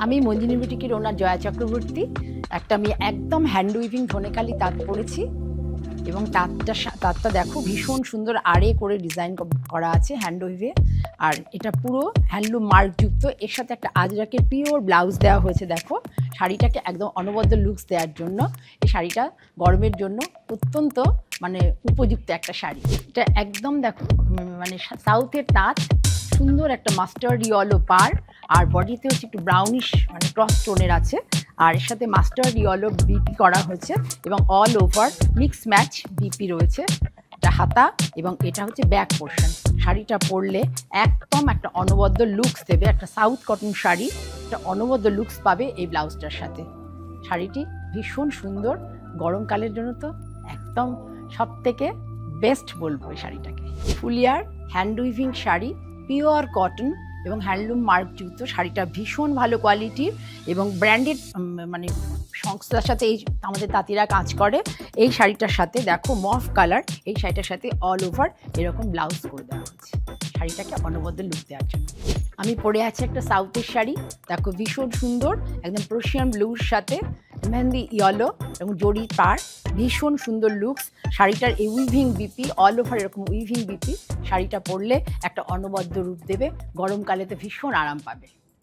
আমি মঞ্জিনী বুটিকের ওনার জয়া চক্রবর্তী। আমি একদম হ্যান্ড উইভিং ধনেখালি তাঁত পরেছি এবং তাঁতটা দেখো ভীষণ সুন্দর আড়ে করে ডিজাইন করা আছে হ্যান্ড উইভে। আর এটা পুরো হ্যান্ডলুম মার্কযুক্ত, এর সাথে একটা আজরাকের পিওর ব্লাউজ দেওয়া হয়েছে। দেখো শাড়িটাকে একদম অনবদ্য লুকস দেওয়ার জন্য এই শাড়িটা গরমের জন্য অত্যন্ত উপযুক্ত একটা শাড়ি। এটা একদম দেখো সাউথের তাঁত, সুন্দর একটা মাস্টার্ড ইয়েলো পার, আর বডিতে হচ্ছে একটু ব্রাউনিশ ক্রস টোনের আছে, আর এর সাথে মাস্টার্ড ইয়েলো বিপি করা হয়েছে এবং all over mix match BP রয়েছে। এটা হাতা এবং এটা হচ্ছে ব্যাক পোর্শন। শাড়িটা পরলে একদম একটা অনবদ্য লুকস দেবে, একটা সাউথ কটন শাড়ি, একটা অনবদ্য লুকস পাবে এই ব্লাউজটার সাথে। শাড়িটি ভীষণ সুন্দর, গরমকালের জন্য তো একদম সব থেকে বেস্ট বলবো এই শাড়িটাকে। ফুলিয়ার hand weaving sari, pure cotton এবং হ্যান্ডলুম মার্কযুক্ত। শাড়িটা ভীষণ ভালো কোয়ালিটির এবং ব্র্যান্ডেড সংস্থার সাথে এই আমাদের তাঁতিরা কাজ করে। এই শাড়িটার সাথে দেখো মফ কালার, এই শাড়িটার সাথে অল ওভার এরকম ব্লাউজ করে দেওয়া হচ্ছে শাড়িটাকে অনবদ্য লুক দেওয়ার জন্য। আমি পরে আছি একটা সাউথের শাড়ি, দেখো ভীষণ সুন্দর, একদম প্রশিয়ান ব্লুর সাথে মেহেন্দি ইয়েলো এবং জড়ি পার, ভীষণ সুন্দর লুকস। শাড়িটার এই উইভিং বিপি, অল ওভার এরকম উইভিং বিপি, শাড়িটা পরলে একটা অনবদ্য রূপ দেবে, গরমকালেতে ভীষণ আরাম পাবে।